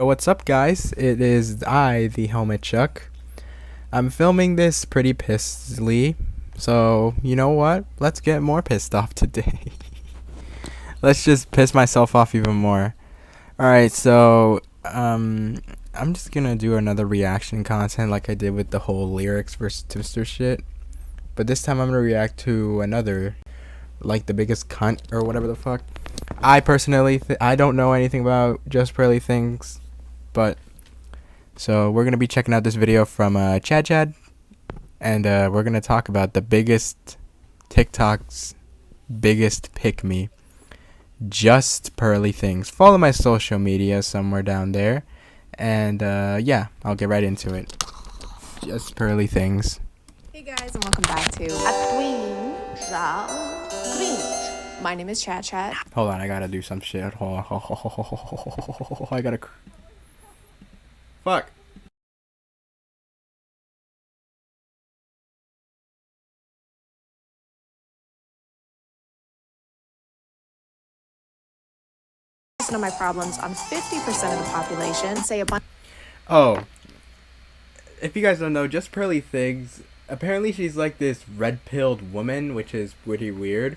What's up, guys? It is I, the Helmet Chuck. I'm filming this pretty pissedly, so you know what? Let's get more pissed off today. Let's just piss myself off even more. Alright, so, I'm just gonna do another reaction content like I did with the whole lyrics versus Twister shit. But this time I'm gonna react to another, like the biggest cunt or whatever the fuck. I personally, I don't know anything about JustPearlyThings. But so we're gonna be checking out this video from Chad, and we're gonna talk about the biggest TikTok's biggest pick me, JustPearlyThings. Follow my social media somewhere down there, and yeah, I'll get right into it. JustPearlyThings. Hey guys, and welcome back to Cringe. My name is Chad. Hold on, I gotta do some shit. Hold on. I gotta. Fuck. Of my problems on 50% of the population. Say a bunch. Oh, if you guys don't know, JustPearlyThings, apparently she's like this red-pilled woman, which is pretty weird,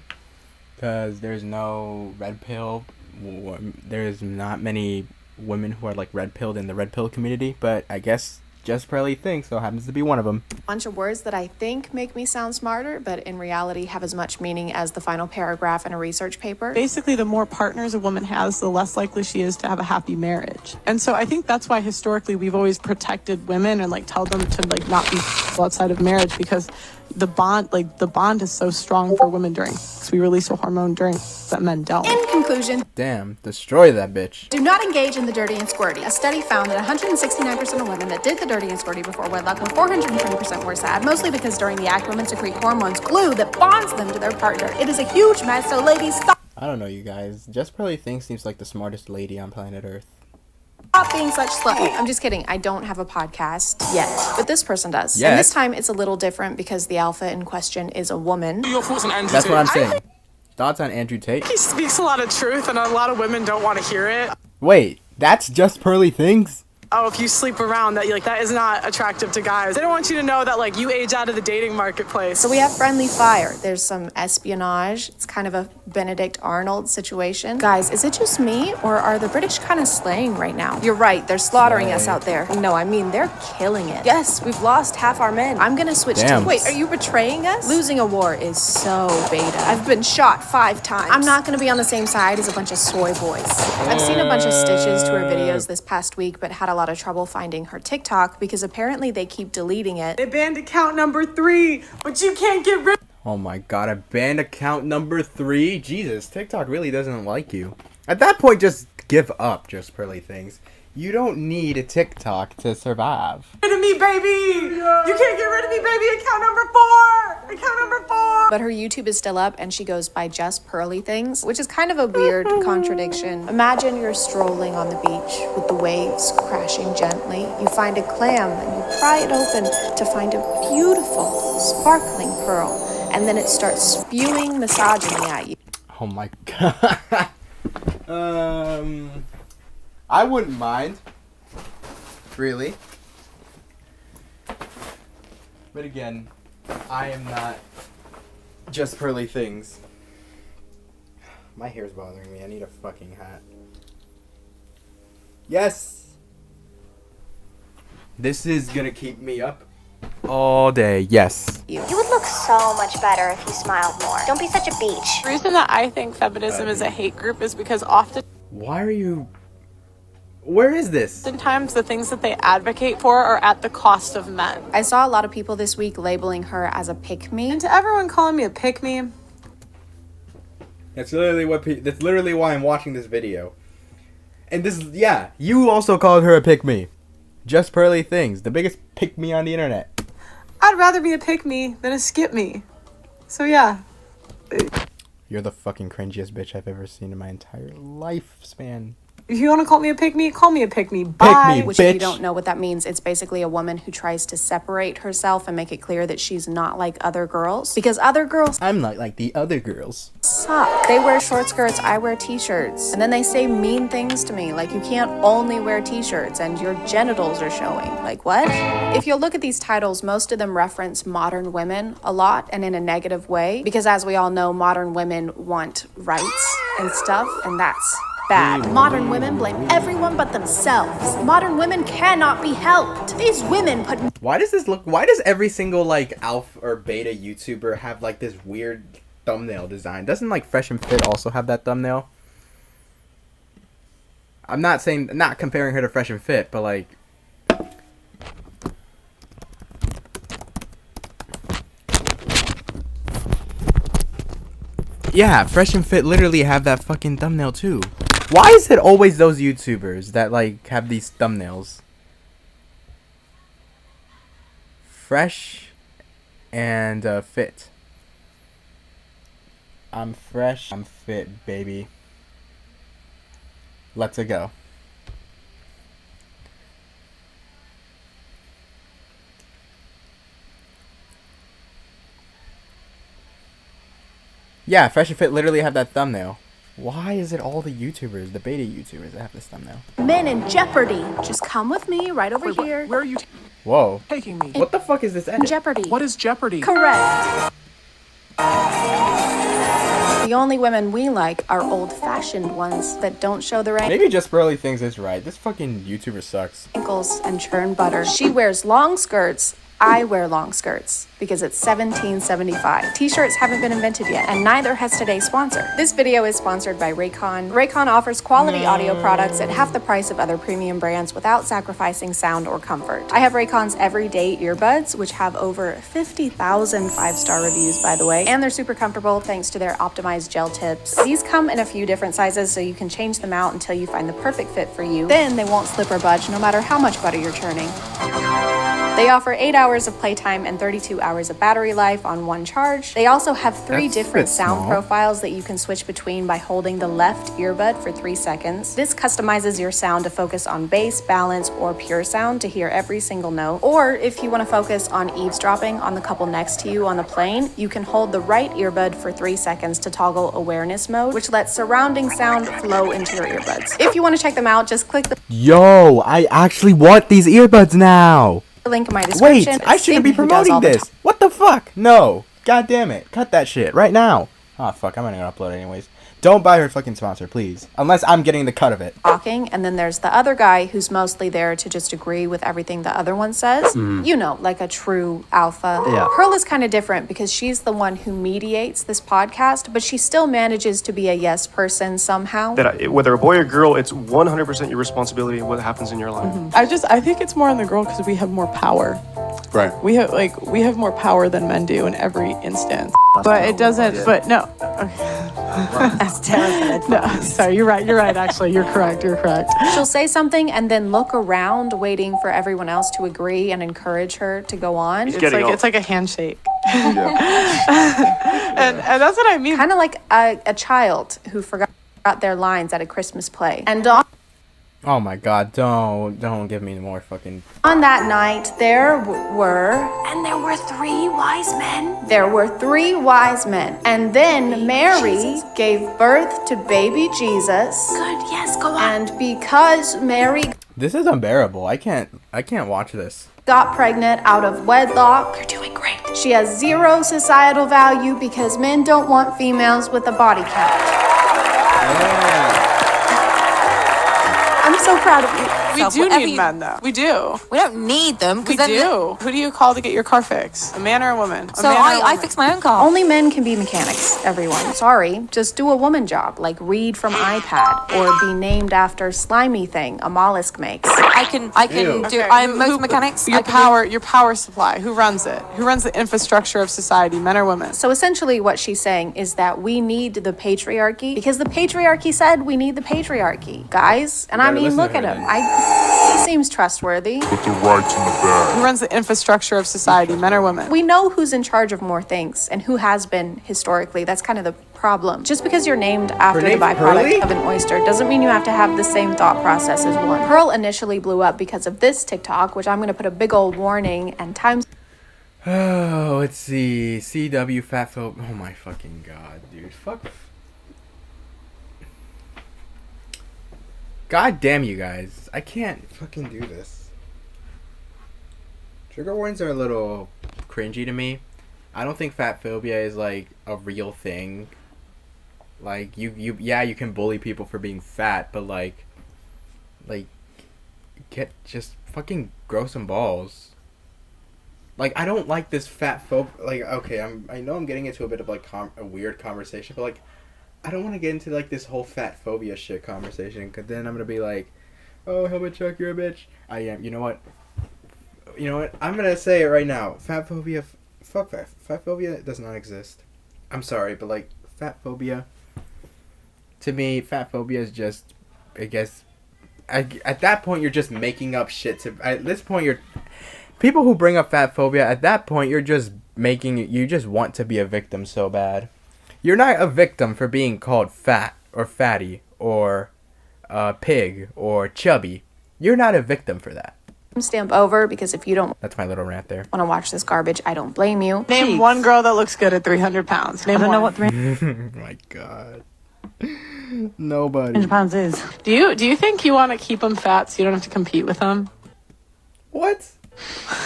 because there's no red pill. There's not many women who are like red-pilled in the red pill community, but I guess JustPearlyThings so happens to be one of them. Bunch of words that I think make me sound smarter, but in reality have as much meaning as the final paragraph in a research paper. Basically, the more partners a woman has, the less likely she is to have a happy marriage. And so I think that's why historically we've always protected women and like tell them to like not be outside of marriage, because the bond is so strong for women during, because we release a hormone during that men don't. In conclusion, damn, destroy that bitch. Do not engage in the dirty and squirty. A study found that 169% of women that did the dirty and squirty before wedlock were 420% more sad, mostly because during the act, women secrete hormones glue that bonds them to their partner. It is a huge mess, so ladies, stop. I don't know, you guys. JustPearlyThings seems like the smartest lady on planet Earth. Stop being such slut. I'm just kidding. I don't have a podcast yet, but this person does. Yes. And this time it's a little different because the alpha in question is a woman. Your thoughts on Andrew That's Tate? what I'm saying. Thoughts on Andrew Tate? He speaks a lot of truth, and a lot of women don't want to hear it. Wait, that's JustPearlyThings? Oh, if you sleep around, that that is not attractive to guys. They don't want you to know that like you age out of the dating marketplace. So we have friendly fire. There's some espionage. It's kind of a Benedict Arnold situation. Guys, is it just me, or are the British kind of slaying right now? You're right, they're slaughtering us out there. No, I mean, they're killing it. Yes, we've lost half our men. I'm gonna switch teams. Wait, are you betraying us? Losing a war is so beta. I've been shot 5 times. I'm not gonna be on the same side as a bunch of soy boys. I've seen a bunch of stitches to her videos this past week, but had a lot of trouble finding her TikTok because apparently they keep deleting it. They banned account number 3, but you can't get rid. Oh my god, I banned account number 3? Jesus, TikTok really doesn't like you. At that point, just give up, JustPearlyThings. You don't need a TikTok to survive. Get rid of me, baby! You can't get rid of me, baby! Account number 4! Account number 4! But her YouTube is still up and she goes by JustPearlyThings, which is kind of a weird contradiction. Imagine you're strolling on the beach with the waves crashing gently. You find a clam and you pry it open to find a beautiful, sparkling pearl. And then it starts spewing misogyny at you. Oh my god. I wouldn't mind. Really. But again, I am not JustPearlyThings. My hair's bothering me. I need a fucking hat. Yes! This is gonna keep me up all day. Yes. You would look so much better if you smiled more. Don't be such a beach. The reason that I think feminism is a hate group is because Why are you... Where is this? oftentimes the things that they advocate for are at the cost of men. I saw a lot of people this week labeling her as a pick-me. And to everyone calling me a pick-me, That's literally why I'm watching this video. And this, yeah, you also called her a pick-me. JustPearlyThings, the biggest pick-me on the internet. I'd rather be a pick-me than a skip-me. So yeah. You're the fucking cringiest bitch I've ever seen in my entire lifespan. If you want to call me a pick-me, call me a pick-me. Bye. Pick-me. Which, if you Bitch. don't know what that means, it's basically a woman who tries to separate herself and make it clear that she's not like other girls. Because other girls I'm not like the other girls. suck. They wear short skirts, I wear t-shirts. And then they say mean things to me, like you can't only wear t-shirts and your genitals are showing. Like, what? If you'll look at these titles, most of them reference modern women a lot and in a negative way. Because as we all know, modern women want rights and stuff, and that's bad. Modern women blame everyone but themselves. Modern women cannot be helped. These women put Why does every single like alpha or beta YouTuber have like this weird thumbnail design? Doesn't like Fresh and Fit also have that thumbnail? I'm not comparing her to Fresh and Fit, but like yeah, Fresh and Fit literally have that fucking thumbnail too. Why is it always those YouTubers that like have these thumbnails? Fresh and fit. I'm fresh, I'm fit, baby. Let's go. Yeah, Fresh and Fit literally have that thumbnail. Why is it all the YouTubers, the beta YouTubers that have this thumbnail? men in jeopardy. Just come with me right over here. Where are you Whoa. taking me? What the fuck is this edit? Jeopardy. What is Jeopardy? Correct. The only women we like are old-fashioned ones that don't show their Maybe JustPearlyThings is right. This fucking YouTuber sucks. ankles and churn butter. She wears long skirts. I wear long skirts because it's $17.75. T-shirts haven't been invented yet, and neither has today's sponsor. This video is sponsored by Raycon. Raycon offers quality audio products at half the price of other premium brands without sacrificing sound or comfort. I have Raycon's everyday earbuds, which have over 50,000 five-star reviews, by the way, and they're super comfortable thanks to their optimized gel tips. These come in a few different sizes, so you can change them out until you find the perfect fit for you. Then they won't slip or budge no matter how much butter you're churning. They offer 8 hours of playtime and 32 hours of battery life on one charge. They also have three That's a different bit sound small. profiles that you can switch between by holding the left earbud for 3 seconds. This customizes your sound to focus on bass, balance, or pure sound to hear every single note. Or if you want to focus on eavesdropping on the couple next to you on the plane, you can hold the right earbud for 3 seconds to toggle awareness mode, which lets surrounding sound flow into your earbuds. If you want to check them out, just click the Yo, I actually want these earbuds now. link in my Wait, description. I shouldn't be Sydney, who does promoting all the this. What the fuck? No. God damn it. Cut that shit right now. Oh, fuck. I'm not gonna upload it anyways. Don't buy her fucking sponsor, please. Unless I'm getting the cut of it. talking, and then there's the other guy who's mostly there to just agree with everything the other one says. You know, like a true alpha. Yeah. Pearl is kind of different because she's the one who mediates this podcast, but she still manages to be a yes person somehow. Whether a boy or girl, it's 100% your responsibility what happens in your life. I think it's more on the girl because we have more power. Right. We have more power than men do in every instance. But it doesn't. But no. Okay. That's terrible. No. Sorry. You're right. Actually, you're correct. She'll say something and then look around, waiting for everyone else to agree and encourage her to go on. It's like a handshake. and that's what I mean. Kind of like a child who forgot their lines at a Christmas play. And Oh my god, don't give me more fucking... on that night, there were 3 wise men. There were 3 wise men. And then Mary gave birth to baby Jesus. Good, yes, go on. And because Mary This is unbearable. I can't watch this. got pregnant out of wedlock, you're doing great. She has 0 societal value because men don't want females with a body count. I'm so proud of you. We do need men, though. We do. We don't need them. We do. Who do you call to get your car fixed? A man or a woman? So I fix my own car. Only men can be mechanics, everyone. Sorry, just do a woman job, like read from iPad, or be named after slimy thing a mollusk makes. I can Ew. do. I'm motor mechanics. Your power supply. Who runs it? Who runs the infrastructure of society? Men or women? So essentially what she's saying is that we need the patriarchy because the patriarchy said we need the patriarchy. Guys, and I better mean, listen look to at her him. then. He seems trustworthy. Put the rights in the bag. Who runs the infrastructure of society, men or women? We know who's in charge of more things and who has been historically. That's kind of the problem. Just because you're named after the name's byproduct Pearly? of an oyster doesn't mean you have to have the same thought process as one. Pearl initially blew up because of this TikTok, which I'm going to put a big old warning and time Oh, let's see. CW fatphobe. Oh my fucking god, dude. Fuck. God damn you guys. I can't fucking do this. Trigger warnings are a little cringy to me. I don't think fat phobia is like a real thing. Like you can bully people for being fat, but like just fucking grow some balls. Like, I don't like this fat like, okay, I know I'm getting into a bit of like a weird conversation, but like I don't want to get into like this whole fat phobia shit conversation, because then I'm gonna be like, oh, helmet Chuck, you're a bitch. I am. You know what? I'm gonna say it right now. Fat phobia, fuck that. Fat phobia does not exist. I'm sorry, but like fat phobia. To me, fat phobia is just, I guess, at that point you're just making up shit. At this point you're. People who bring up fat phobia, at that point, you just want to be a victim so bad. You're not a victim for being called fat or fatty or pig or chubby. You're not a victim for that. stamp over, because if you don't That's my little rant there. want to watch this garbage, I don't blame you. Name one girl that looks good at 300 pounds. Name I don't know one. what 300 Oh my god. Nobody. pounds is. Do you think you want to keep them fat so you don't have to compete with them? What?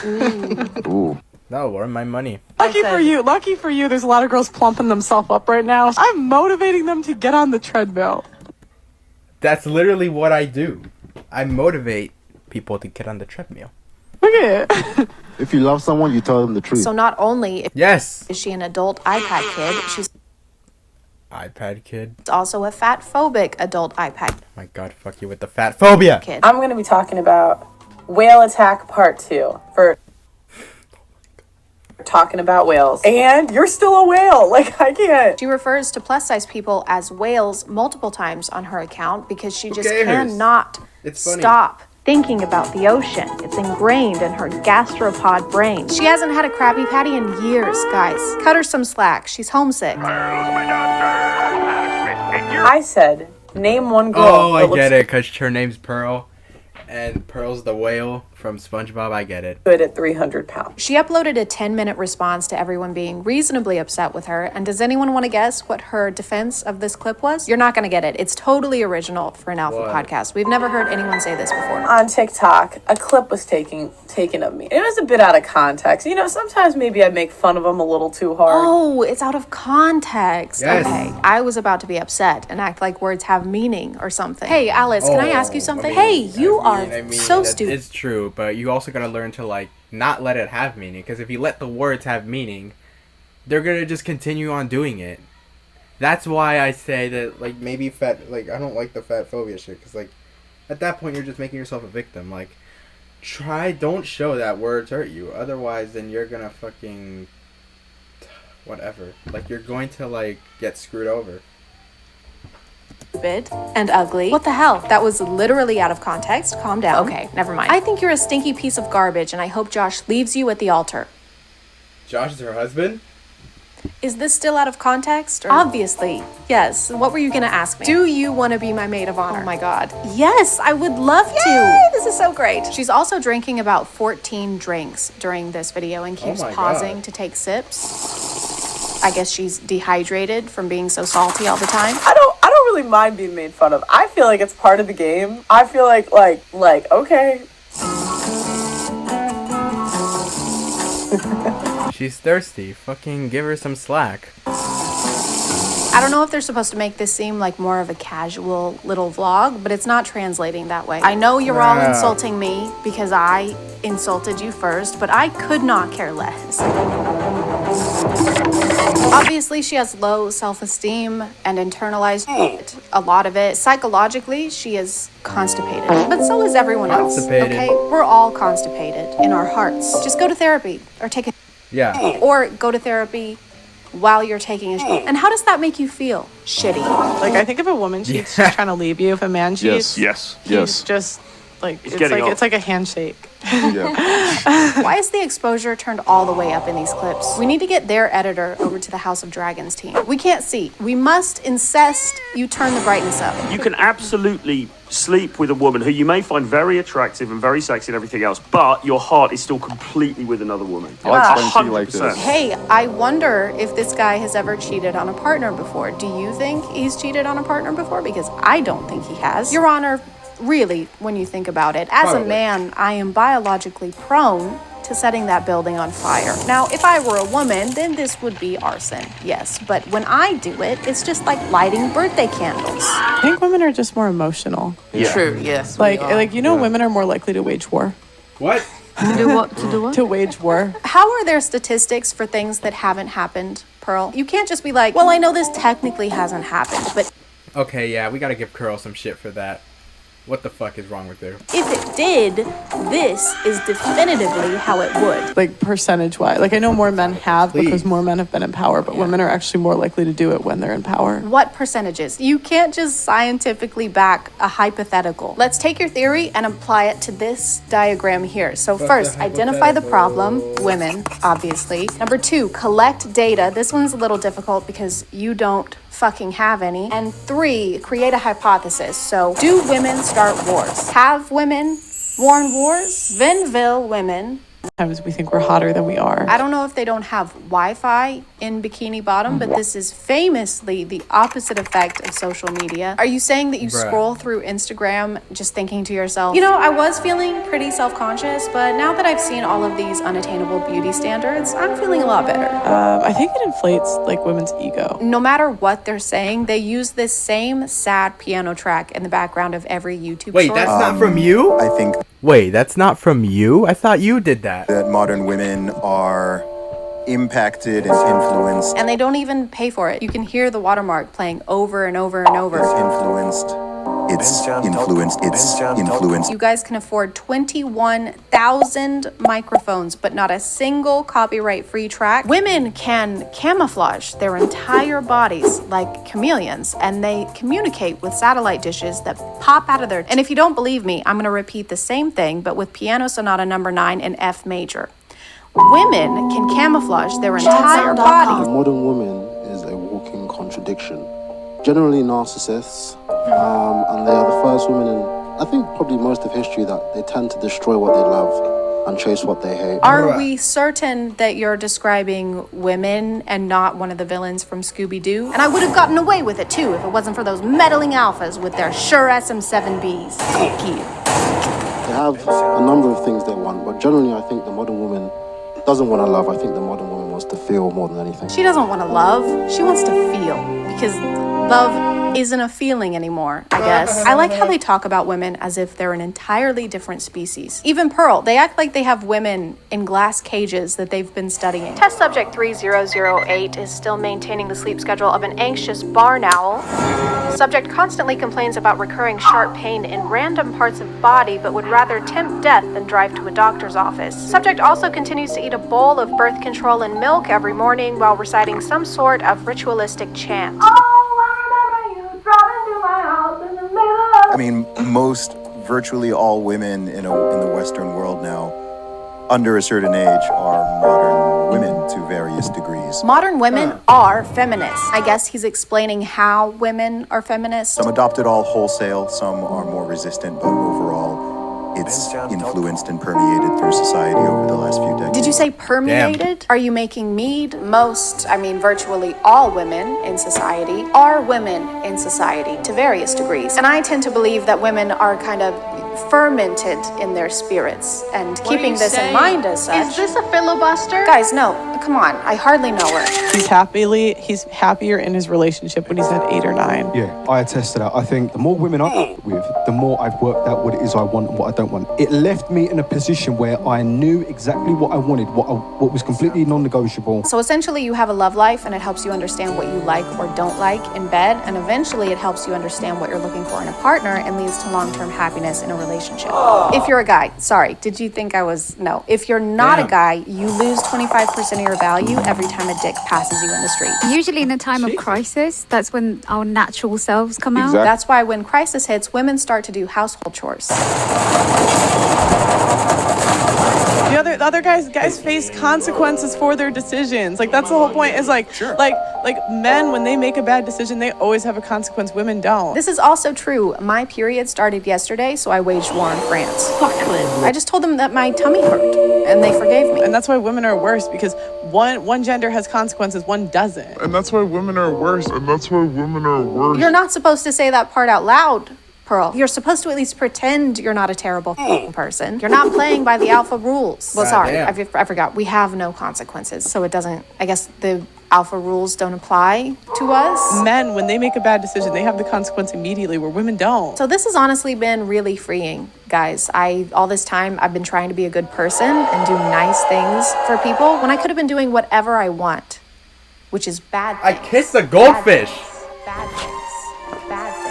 Ooh. That'll warrant my money. Lucky for you, there's a lot of girls plumping themselves up right now. I'm motivating them to get on the treadmill. That's literally what I do. I motivate people to get on the treadmill. Look at it. If you love someone, you tell them the truth. So not only Yes. is she an adult iPad kid, she's iPad kid. also a fat phobic adult iPad My god, fuck you with the fat phobia. kid. I'm going to be talking about Whale Attack Part 2 for talking about whales. And you're still a whale. Like, I can't. She refers to plus size people as whales multiple times on her account because she just cares? cannot It's funny. stop thinking about the ocean. It's ingrained in her gastropod brain. She hasn't had a Krabby Patty in years, guys. Cut her some slack. She's homesick. I said, name one girl. Oh, I that looks get it, because her name's Pearl, and Pearl's the whale from SpongeBob. I get it. good at 300 pounds. She uploaded a 10-minute response to everyone being reasonably upset with her. And does anyone want to guess what her defense of this clip was? You're not going to get it. It's totally original for an alpha What? podcast. We've never heard anyone say this before. On TikTok, a clip was taken of me. It was a bit out of context. You know, sometimes maybe I make fun of them a little too hard. Oh, it's out of context. Yes. Okay. I was about to be upset and act like words have meaning or something. Hey, Alice, can I ask you something? I Hey, mean, so stupid. It's true, but you also gotta learn to like not let it have meaning. Because if you let the words have meaning, they're gonna just continue on doing it. That's why I say that like maybe I don't like the fat phobia shit. Because like at that point you're just making yourself a victim. Like don't show that words hurt you. Otherwise, then you're gonna fucking whatever. Like you're going to like get screwed over. Stupid and ugly. What the hell? That was literally out of context. Calm down. Okay, never mind. I think you're a stinky piece of garbage, and I hope Josh leaves you at the altar. Josh is her husband? Is this still out of context? Or? Obviously. Yes. What were you gonna ask me? Do you want to be my maid of honor? Oh my god. Yes, I would love to. This is so great. She's also drinking about 14 drinks during this video and keeps my pausing God. to take sips. I guess she's dehydrated from being so salty all the time. I don't really mind being made fun of. I feel like it's part of the game. I feel like okay. She's thirsty. Fucking give her some slack. I don't know if they're supposed to make this seem like more of a casual little vlog, but it's not translating that way. I know you're all Wow. insulting me because I insulted you first, but I could not care less. Obviously, she has low self-esteem and internalized a lot of it. Psychologically, she is constipated, but so is everyone else. Constipated. Okay, we're all constipated in our hearts. Just go to therapy or take a Yeah. or go to therapy while you're taking a shit. And how does that make you feel? Shitty. Like, I think if a woman cheats, she's trying to leave you. If a man cheats, Yes. he's just Like getting off. it's like a handshake. Yeah. Why is the exposure turned all the way up in these clips? We need to get their editor over to the House of Dragons team. We can't see. We must insist you turn the brightness up. You can absolutely sleep with a woman who you may find very attractive and very sexy and everything else, but your heart is still completely with another woman. I'll explain to you like this. 100%. Hey, I wonder if this guy has ever cheated on a partner before. Do you think he's cheated on a partner before? Because I don't think he has. Your Honor, really, when you think about it, as a man, I am biologically prone to setting that building on fire. Now, if I were a woman, then this would be arson, yes. But when I do it, it's just like lighting birthday candles. I think women are just more emotional. Yeah. True, yes. Like women are more likely to wage war. What? To do what? To do what? To wage war. How are there statistics for things that haven't happened, Pearl? You can't just be like, well, I know this technically hasn't happened, but Okay, yeah, we gotta give Curl some shit for that. What the fuck is wrong with her? if it did, this is definitively how it would. Like percentage wise. Like I know more men have Please. because more men have been in power, but women are actually more likely to do it when they're in power. What percentages? You can't just scientifically back a hypothetical. Let's take your theory and apply it to this diagram here. So first, identify the problem, women, obviously. Number 2, collect data. This one's a little difficult because you don't fucking have any. And 3, create a hypothesis. So, do women start wars? Have women worn wars? Vinville women. Sometimes we think we're hotter than we are. I don't know if they don't have Wi-Fi in Bikini Bottom, but this is famously the opposite effect of social media. Are you saying that you scroll through Instagram just thinking to yourself, you know, I was feeling pretty self-conscious, but now that I've seen all of these unattainable beauty standards, I'm feeling a lot better. I think it inflates like women's ego. No matter what they're saying, they use this same sad piano track in the background of every YouTube Wait, short. that's not from you? I think Wait, that's not from you? I thought you did that. that modern women are impacted and influenced. And they don't even pay for it. You can hear the watermark playing over and over and over. It's influenced. You guys can afford 21,000 microphones, but not a single copyright-free track. Women can camouflage their entire bodies like chameleons, and they communicate with satellite dishes that pop out of their... And if you don't believe me, I'm going to repeat the same thing, but with Piano Sonata number 9 in F major. Women can camouflage their entire bodies. Modern woman is a walking contradiction. Generally narcissists, and they are the first women in, I think, probably most of history that they tend to destroy what they love and chase what they hate. Are we certain that you're describing women and not one of the villains from Scooby-Doo? And I would have gotten away with it too if it wasn't for those meddling alphas with their sure SM7Bs. Thank you. They have a number of things they want, but generally I think the modern woman doesn't want to love. I think the modern woman wants to feel more than anything. She doesn't want to love, she wants to feel, because love isn't a feeling anymore, I guess. I like how they talk about women as if they're an entirely different species. Even Pearl, they act like they have women in glass cages that they've been studying. Test subject 3008 is still maintaining the sleep schedule of an anxious barn owl. Subject constantly complains about recurring sharp pain in random parts of body, but would rather tempt death than drive to a doctor's office. Subject also continues to eat a bowl of birth control and milk every morning while reciting some sort of ritualistic chant. I mean, virtually all women in the Western world now, under a certain age, are modern women to various degrees. Modern women are feminists. I guess he's explaining how women are feminists. Some adopted all wholesale, some are more resistant, but overall, it's influenced and permeated through society over the last few decades. Did you say permeated? Are you making mead? Virtually all women in society are women in society to various degrees. And I tend to believe that women are kind of fermented in their spirits. And keeping this in mind as such... Is this a filibuster? Guys, no. Come on. I hardly know her. He's happier in his relationship when he's had 8 or 9. Yeah, I attest to that. I think the more women I work with, the more I've worked out what it is I want and what I don't want. It left me in a position where I knew exactly what I wanted, what was completely non-negotiable. So essentially you have a love life and it helps you understand what you like or don't like in bed, and eventually it helps you understand what you're looking for in a partner and leads to long-term happiness in a relationship. relationship. If you're a guy, sorry, did you think I was? No. If you're not a guy, you lose 25% of your value every time a dick passes you in the street. Usually in a time of crisis, that's when our natural selves come out. That's why when crisis hits, women start to do household chores. The other guys face consequences for their decisions. Like, that's the whole point, is like, like men, when they make a bad decision, they always have a consequence. Women don't. This is also true. My period started yesterday, so I waged war on France. I just told them that my tummy hurt, and they forgave me. And that's why women are worse, because one gender has consequences, one doesn't. And that's why women are worse. You're not supposed to say that part out loud, Pearl. You're supposed to at least pretend you're not a terrible person. You're not playing by the alpha rules. Well, sorry, I forgot. We have no consequences, so it doesn't, I guess the alpha rules don't apply to us. Men, when they make a bad decision, they have the consequence immediately, where women don't. So this has honestly been really freeing, guys. All this time, I've been trying to be a good person and do nice things for people when I could have been doing whatever I want, which is bad things. I kissed a goldfish. Bad things. Bad things.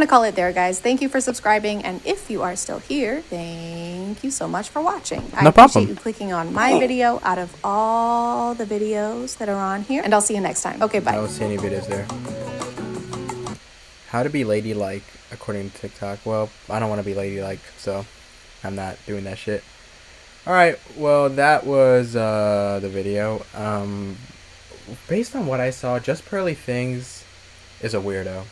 Call it there, guys. Thank you for subscribing, and if you are still here, thank you so much for watching. I appreciate you clicking on my video out of all the videos that are on here, and I'll see you next time. Okay, bye. I don't see any videos there. How to be ladylike according to TikTok. Well, I don't want to be ladylike, so I'm not doing that shit. Alright, well, that was the video. Based on what I saw, JustPearlyThings is a weirdo.